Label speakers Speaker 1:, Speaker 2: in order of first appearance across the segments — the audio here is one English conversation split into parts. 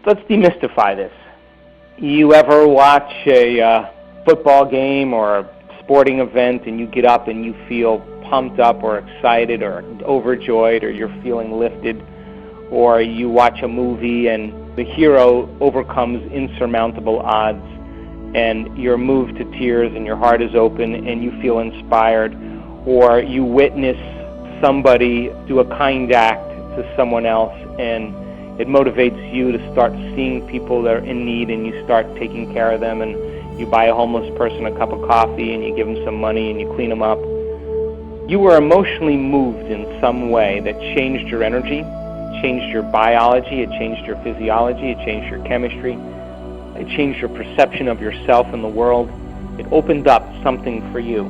Speaker 1: let's demystify this. You ever watch a football game or a sporting event and you get up and you feel pumped up or excited or overjoyed, or you're feeling lifted? Or you watch a movie and the hero overcomes insurmountable odds and you're moved to tears and your heart is open and you feel inspired? Or you witness somebody do a kind act to someone else and it motivates you to start seeing people that are in need and you start taking care of them, and you buy a homeless person a cup of coffee and you give them some money and you clean them up. You were emotionally moved in some way that changed your energy, changed your biology, it changed your physiology, it changed your chemistry, it changed your perception of yourself and the world. It opened up something for you.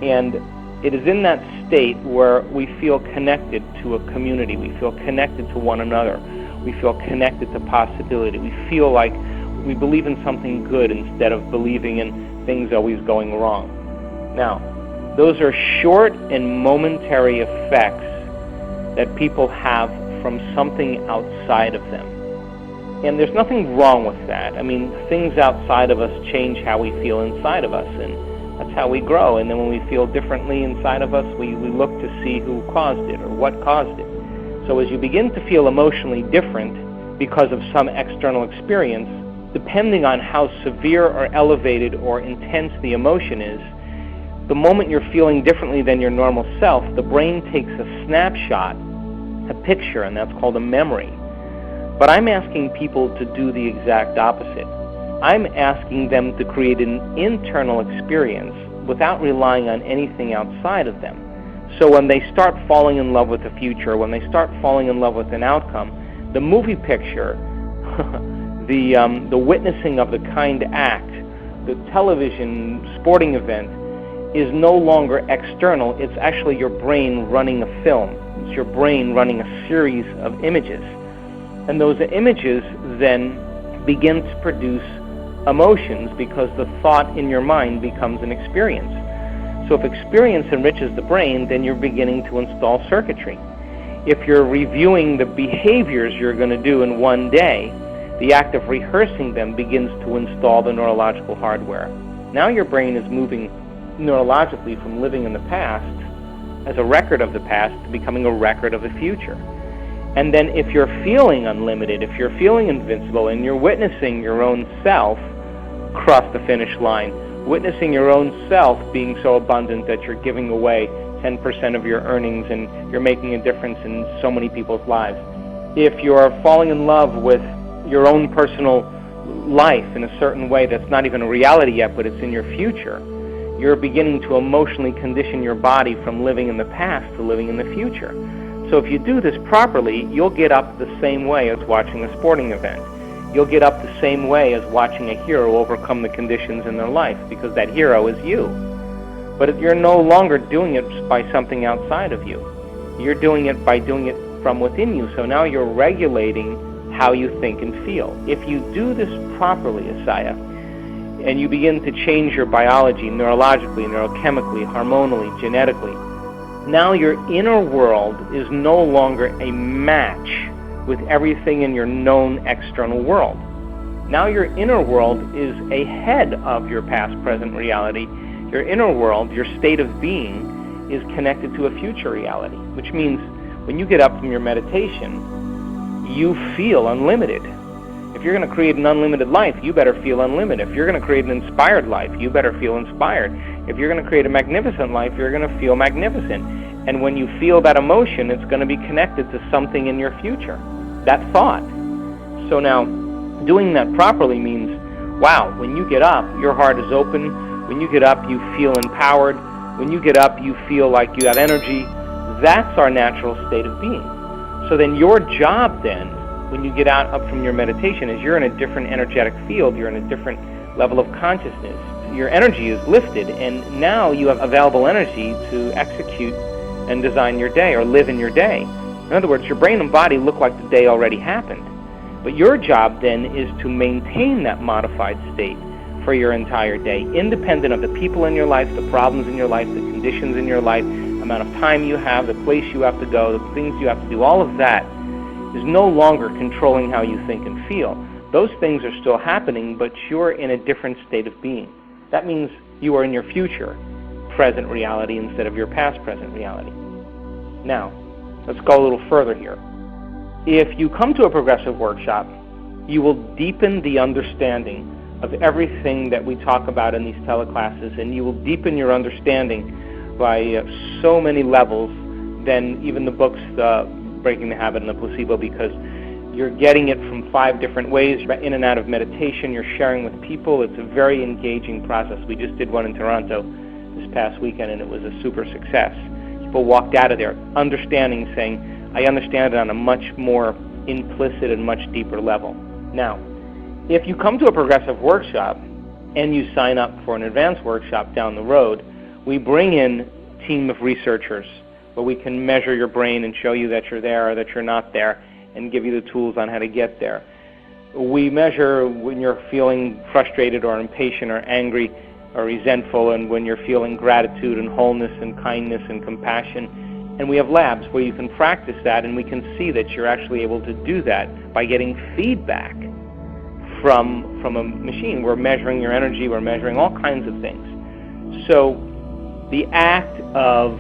Speaker 1: And it is in that state where we feel connected to a community, we feel connected to one another, we feel connected to possibility, we feel like we believe in something good instead of believing in things always going wrong. Now, those are short and momentary effects that people have from something outside of them. And there's nothing wrong with that. I mean, things outside of us change how we feel inside of us, and that's how we grow. And then when we feel differently inside of us, we look to see who caused it or what caused it. So as you begin to feel emotionally different because of some external experience, depending on how severe or elevated or intense the emotion is, the moment you're feeling differently than your normal self, the brain takes a snapshot, a picture, and that's called a memory. But I'm asking people to do the exact opposite. I'm asking them to create an internal experience without relying on anything outside of them. So when they start falling in love with the future, when they start falling in love with an outcome, the movie picture, the witnessing of the kind act, the television sporting event, is no longer external. It's actually your brain running a film. It's your brain running a series of images. And those images then begin to produce emotions because the thought in your mind becomes an experience. So if experience enriches the brain, then you're beginning to install circuitry. If you're reviewing the behaviors you're going to do in one day, the act of rehearsing them begins to install the neurological hardware. Now your brain is moving neurologically from living in the past as a record of the past to becoming a record of the future. And then if you're feeling unlimited, if you're feeling invincible, and you're witnessing your own self cross the finish line, witnessing your own self being so abundant that you're giving away 10% of your earnings and you're making a difference in so many people's lives. If you're falling in love with your own personal life in a certain way that's not even a reality yet, but it's in your future, you're beginning to emotionally condition your body from living in the past to living in the future. So if you do this properly, you'll get up the same way as watching a sporting event. You'll get up the same way as watching a hero overcome the conditions in their life, because that hero is you. But you're no longer doing it by something outside of you. You're doing it by doing it from within you. So now you're regulating how you think and feel. If you do this properly, Asaya, and you begin to change your biology neurologically, neurochemically, hormonally, genetically, now your inner world is no longer a match with everything in your known external world. Now your inner world is ahead of your past, present reality. Your inner world, your state of being, is connected to a future reality, which means when you get up from your meditation, you feel unlimited. If you're going to create an unlimited life, you better feel unlimited. If you're going to create an inspired life, you better feel inspired. If you're going to create a magnificent life, you're going to feel magnificent. And when you feel that emotion, it's going to be connected to something in your future, that thought. So now, doing that properly means, wow, when you get up, your heart is open. When you get up, you feel empowered. When you get up, you feel like you have energy. That's our natural state of being. So then your job then, when you get up from your meditation, is you're in a different energetic field. You're in a different level of consciousness. Your energy is lifted, and now you have available energy to execute and design your day or live in your day. In other words, your brain and body look like the day already happened. But your job then is to maintain that modified state for your entire day, independent of the people in your life, the problems in your life, the conditions in your life, the amount of time you have, the place you have to go, the things you have to do, all of that is no longer controlling how you think and feel. Those things are still happening, but you're in a different state of being. That means you are in your future present reality instead of your past present reality. Now, let's go a little further here. If you come to a progressive workshop, you will deepen the understanding of everything that we talk about in these teleclasses, and you will deepen your understanding by so many levels than even the books, Breaking the Habit and the Placebo, because you're getting it from 5 different ways. You're in and out of meditation, you're sharing with people. It's a very engaging process. We just did one in Toronto this past weekend, and it was a super success. People walked out of there understanding, saying, I understand it on a much more implicit and much deeper level. Now, if you come to a progressive workshop and you sign up for an advanced workshop down the road, we bring in a team of researchers where we can measure your brain and show you that you're there or that you're not there, and give you the tools on how to get there. We measure when you're feeling frustrated or impatient or angry or resentful, and when you're feeling gratitude and wholeness and kindness and compassion. And we have labs where you can practice that, and we can see that you're actually able to do that by getting feedback from a machine. We're measuring your energy, we're measuring all kinds of things. So the act of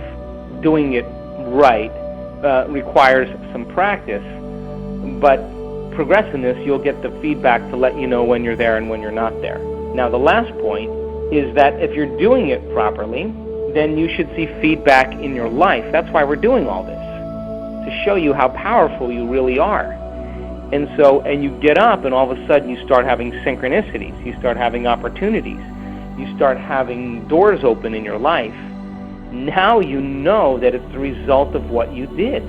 Speaker 1: doing it right requires some practice, but progressing this, you'll get the feedback to let you know when you're there and when you're not there. Now, the last point is that if you're doing it properly, then you should see feedback in your life. That's why we're doing all this, to show you how powerful you really are. And you get up, and all of a sudden you start having synchronicities, you start having opportunities, you start having doors open in your life. Now you know that it's the result of what you did.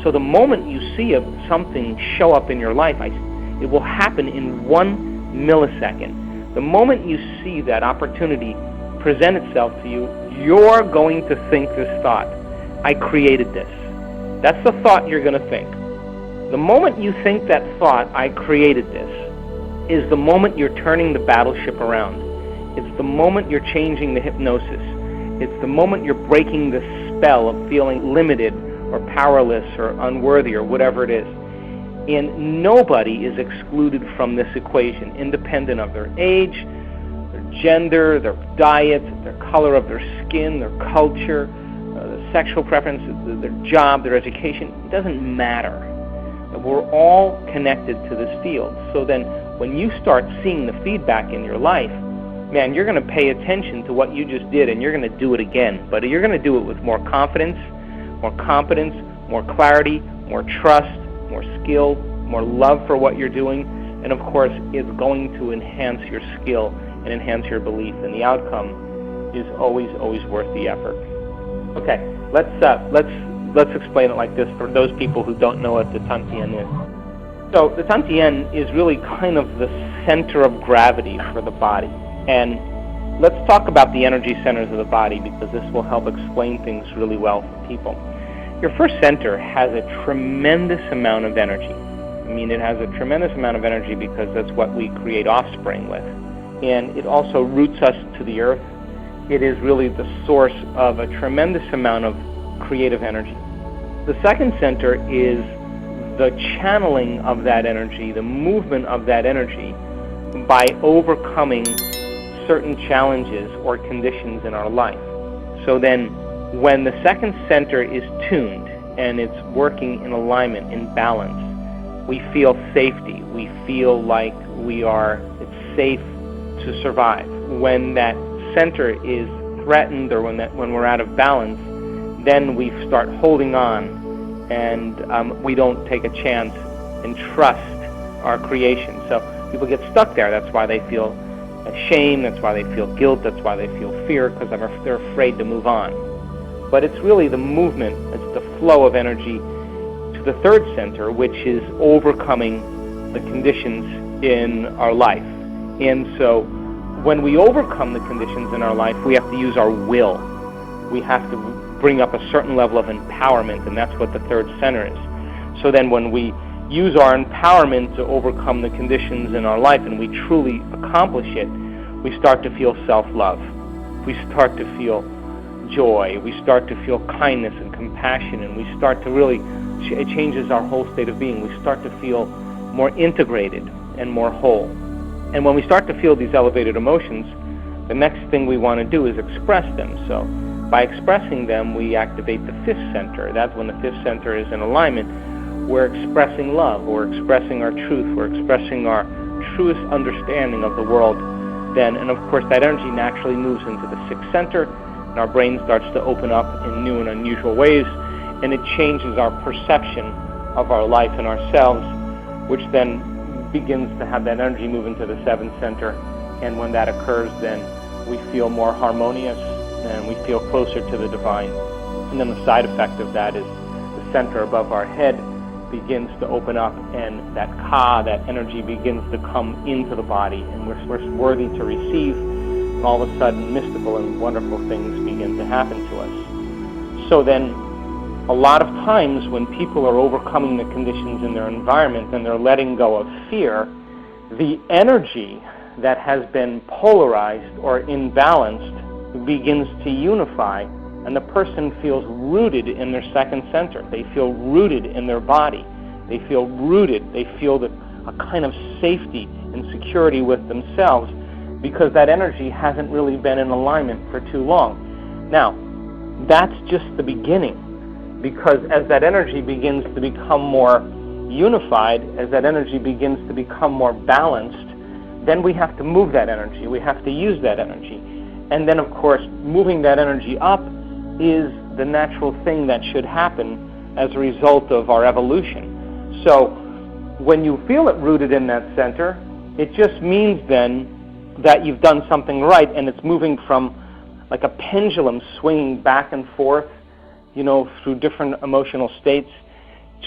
Speaker 1: So the moment you see something show up in your life, it will happen in 1 millisecond. The moment you see that opportunity present itself to you, you're going to think this thought, I created this. That's the thought you're going to think. The moment you think that thought, I created this, is the moment you're turning the battleship around. It's the moment you're changing the hypnosis. It's the moment you're breaking the spell of feeling limited or powerless or unworthy or whatever it is. And nobody is excluded from this equation, independent of their age, their gender, their diet, their color of their skin, their culture, their sexual preferences, their job, their education. It doesn't matter. We're all connected to this field. So then when you start seeing the feedback in your life, man, you're going to pay attention to what you just did, and you're going to do it again. But you're going to do it with more confidence, more competence, more clarity, more trust, more skill, more love for what you're doing, and of course it's going to enhance your skill and enhance your belief, and the outcome is always worth the effort. Okay, let's explain it like this for those people who don't know what the Tantien is. So the Tantien is really kind of the center of gravity for the body, and let's talk about the energy centers of the body, because this will help explain things really well for people. Your first center has a tremendous amount of energy. I mean, it has a tremendous amount of energy because that's what we create offspring with. And it also roots us to the earth. It is really the source of a tremendous amount of creative energy. The second center is the channeling of that energy, the movement of that energy by overcoming certain challenges or conditions in our life. So then, when the second center is tuned and it's working in alignment, in balance, we feel safety. We feel like it's safe to survive. When that center is threatened or when we're out of balance, then we start holding on, and we don't take a chance and trust our creation. So people get stuck there. That's why they feel shame. That's why they feel guilt. That's why they feel fear, because they're afraid to move on. But it's really the movement, it's the flow of energy to the third center, which is overcoming the conditions in our life. And so when we overcome the conditions in our life, we have to use our will. We have to bring up a certain level of empowerment, and that's what the third center is. So then when we use our empowerment to overcome the conditions in our life and we truly accomplish it, we start to feel self-love. We start to feel joy, we start to feel kindness and compassion, and we start to really, it changes our whole state of being. We start to feel more integrated and more whole. And when we start to feel these elevated emotions, the next thing we want to do is express them. So by expressing them, we activate the fifth center. That's when the fifth center is in alignment. We're expressing love, we're expressing our truth, we're expressing our truest understanding of the world then. And of course, that energy naturally moves into the sixth center, and our brain starts to open up in new and unusual ways, and it changes our perception of our life and ourselves, which then begins to have that energy move into the seventh center. And when that occurs, then we feel more harmonious and we feel closer to the divine. And then the side effect of that is the center above our head begins to open up, and that ka, that energy, begins to come into the body, and we're worthy to receive, and all of a sudden mystical and wonderful things begin to happen to us. So then a lot of times when people are overcoming the conditions in their environment and they're letting go of fear, the energy that has been polarized or imbalanced begins to unify, and the person feels rooted in their second center. They feel rooted in their body. They feel rooted. They feel a kind of safety and security with themselves, because that energy hasn't really been in alignment for too long. Now, that's just the beginning, because as that energy begins to become more unified, as that energy begins to become more balanced, then we have to move that energy. We have to use that energy. And then, of course, moving that energy up is the natural thing that should happen as a result of our evolution. So when you feel it rooted in that center, it just means then that you've done something right, and it's moving from like a pendulum swinging back and forth, through different emotional states,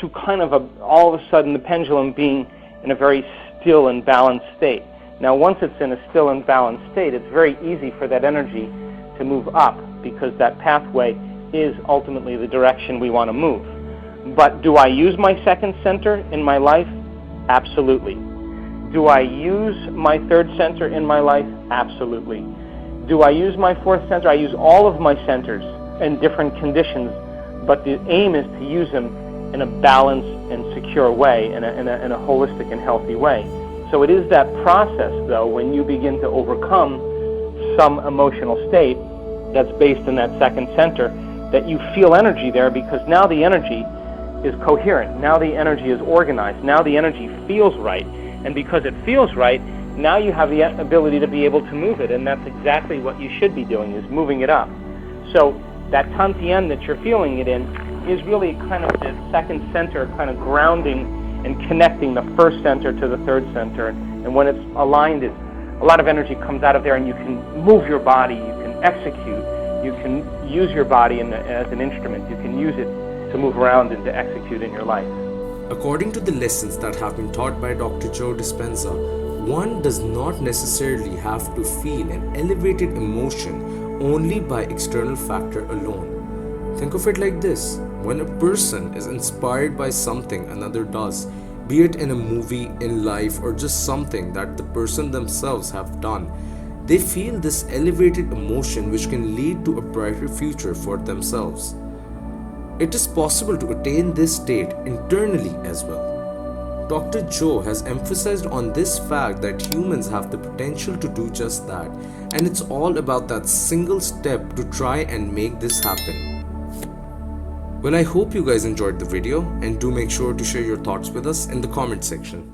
Speaker 1: to kind of all of a sudden the pendulum being in a very still and balanced state. Now, once it's in a still and balanced state, it's very easy for that energy to move up, because that pathway is ultimately the direction we want to move. But do I use my second center in my life? Absolutely. Do I use my third center in my life? Absolutely. Do I use my fourth center? I use all of my centers in different conditions, but the aim is to use them in a balanced and secure way, in a holistic and healthy way. So it is that process, though, when you begin to overcome some emotional state that's based in that second center, that you feel energy there, because now the energy is coherent, now the energy is organized, now the energy feels right, and because it feels right, now you have the ability to be able to move it, and that's exactly what you should be doing, is moving it up. So that tantien that you're feeling it in is really kind of the second center, kind of grounding and connecting the first center to the third center. And when it's aligned, a lot of energy comes out of there, and you can move your body, you can execute, you can use your body as an instrument, you can use it to move around and to execute in your life.
Speaker 2: According to the lessons that have been taught by Dr. Joe Dispenza, one does not necessarily have to feel an elevated emotion only by external factor alone. Think of it like this: when a person is inspired by something another does, be it in a movie, in life, or just something that the person themselves have done, they feel this elevated emotion which can lead to a brighter future for themselves. It is possible to attain this state internally as well. Dr. Joe has emphasized on this fact that humans have the potential to do just that, and it's all about that single step to try and make this happen. Well, I hope you guys enjoyed the video, and do make sure to share your thoughts with us in the comment section.